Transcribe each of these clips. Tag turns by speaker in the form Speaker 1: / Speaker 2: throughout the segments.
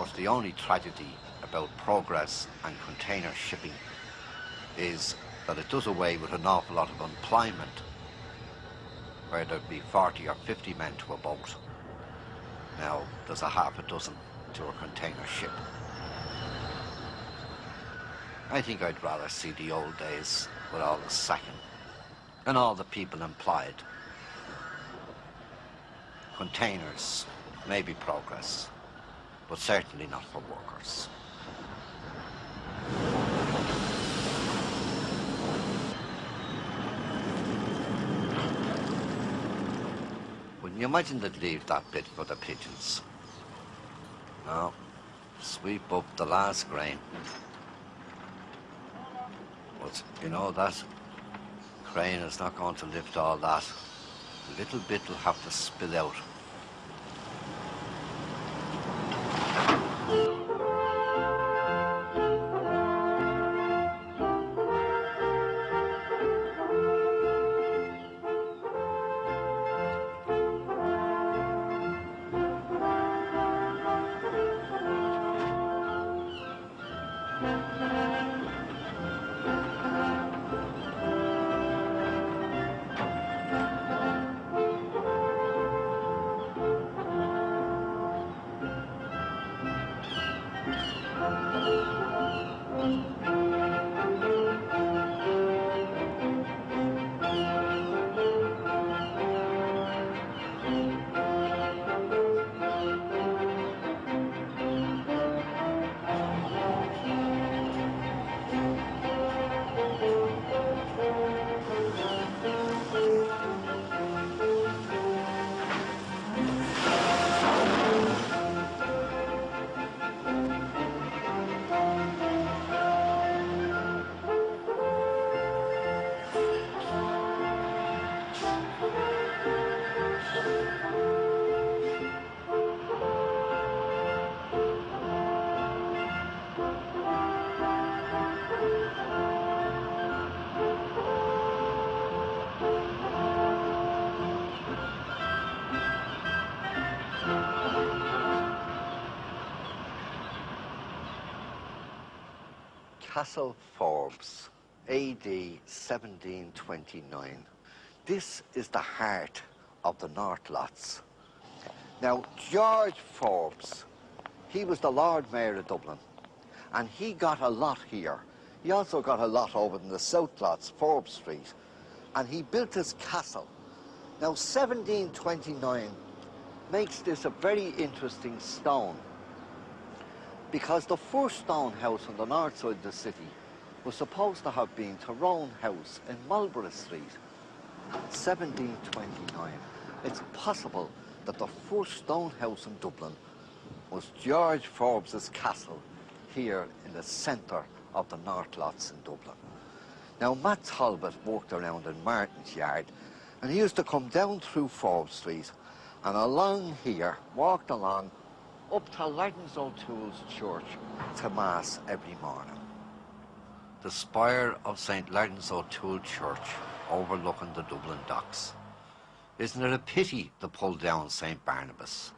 Speaker 1: course, the only tragedy about progress and container shipping is that it does away with an awful lot of employment, where there'd be 40 or 50 men to a boat. Now there's a half a dozen to a container ship. I think I'd rather see the old days with all the sacking and all the people employed. Containers may be progress, but certainly not for workers. Wouldn't you imagine they'd leave that bit for the pigeons? No, sweep up the last grain. But you know, that crane is not going to lift all that. A little bit will have to spill out. Castle Forbes, AD 1729. This is the heart of the North Lots. Now, George Forbes, he was the Lord Mayor of Dublin, and he got a lot here. He also got a lot over in the South Lots, Forbes Street, and he built his castle. Now, 1729 makes this a very interesting stone, because the first stone house on the north side of the city was supposed to have been Tyrone House in Marlborough Street. 1729. It's possible that the first stone house in Dublin was George Forbes's castle here in the centre of the North Lots in Dublin. Now, Matt Talbot worked around in Martin's Yard, and he used to come down through Forbes Street and along here, walked along up to Laddens O'Toole's church to Mass every morning. The spire of St. Laddens O'Toole Church overlooking the Dublin docks. Isn't it a pity to pull down St. Barnabas?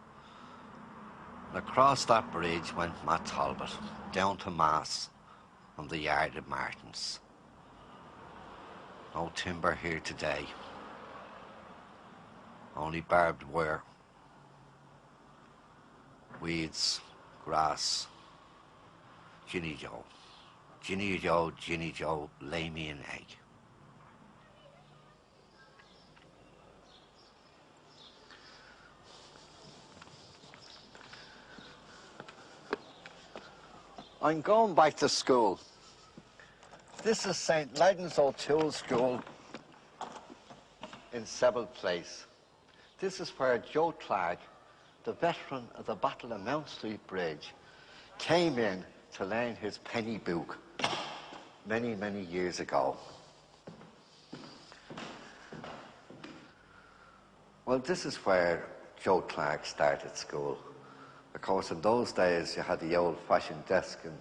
Speaker 1: And across that bridge went Matt Talbot down to Mass from the yard of Martin's. No timber here today, only barbed wire. Weeds, grass, Ginny Joe. Ginny Joe, Ginny Joe, lay me an egg. I'm going back to school. This is St. Laddens O'Toole School in Seville Place. This is where Joe Clark, the veteran of the Battle of Mount Street Bridge, came in to learn his penny book many, many years ago. Well, this is where Joe Clark started school. Of course, in those days, you had the old-fashioned desk, and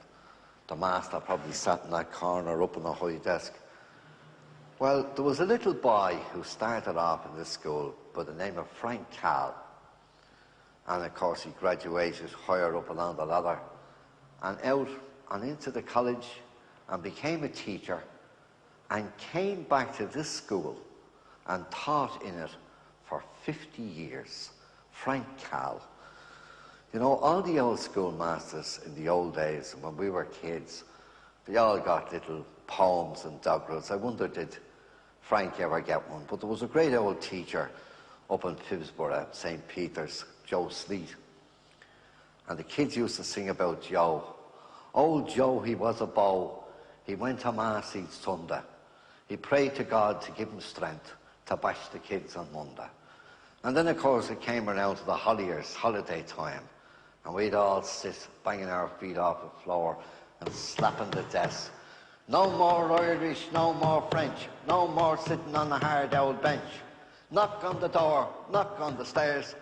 Speaker 1: the master probably sat in that corner up on a high desk. Well, there was a little boy who started off in this school by the name of Frank Cal. And of course he graduated higher up along the ladder and out and into the college and became a teacher and came back to this school and taught in it for 50 years. Frank Cal. You know, all the old schoolmasters in the old days, when we were kids, they all got little poems and doggerels. I wonder, did Frank ever get one? But there was a great old teacher up in Phibsborough, St. Peter's, Joe Sleet. And the kids used to sing about Joe. Old Joe, he was a beau. He went to Mass each Sunday. He prayed to God to give him strength to bash the kids on Monday. And then, of course, it came around to the Holliers, holiday time. And we'd all sit banging our feet off the floor and slapping the desk. No more Irish, no more French, no more sitting on the hard old bench. Knock on the door, knock on the stairs,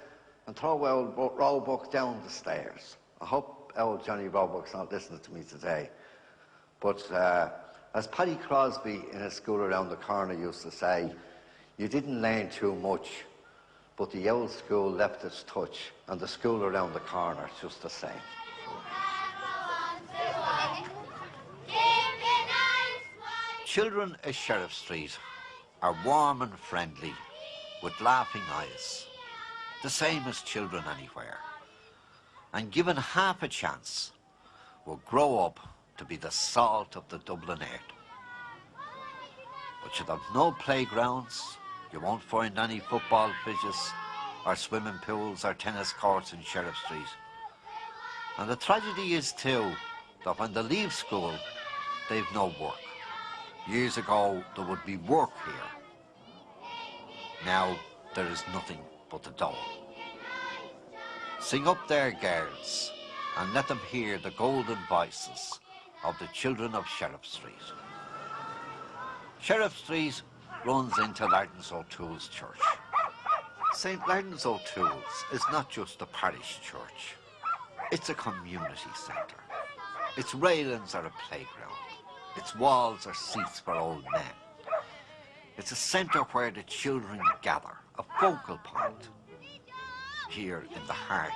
Speaker 1: and throw old Roebuck down the stairs. I hope old Johnny Roebuck's not listening to me today. But as Paddy Crosby in his school around the corner used to say, you didn't learn too much, but the old school left its touch, and the school around the corner is just the same. Children at Sheriff Street are warm and friendly, with laughing eyes, the same as children anywhere, and given half a chance, will grow up to be the salt of the Dublin earth. But you have no playgrounds, you won't find any football pitches, or swimming pools, or tennis courts in Sheriff Street. And the tragedy is too, that when they leave school, they've no work. Years ago, there would be work here. Now, there is nothing but the dole. Sing up there, girls, and let them hear the golden voices of the children of Sheriff Street. Sheriff Street runs into Lardon's O'Toole's church. St. Lardon's O'Toole's is not just a parish church. It's a community centre. Its railings are a playground. Its walls are seats for old men. It's a centre where the children gather, a focal point, here in the heart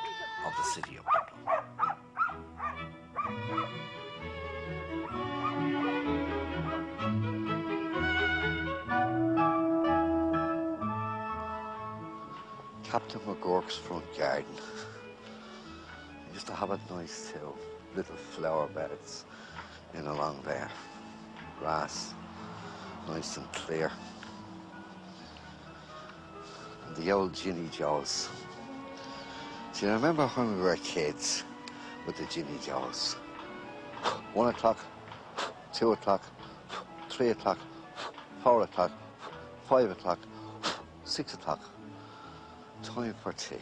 Speaker 1: of the city of Dublin. Captain McGurk's front garden. He used to have it nice too. Little flower beds in along there. Grass, nice and clear. And the old Ginny Joes. Do you remember when we were kids with the Ginny Joes? 1 o'clock, 2 o'clock, 3 o'clock, 4 o'clock, 5 o'clock, 6 o'clock. Time for tea.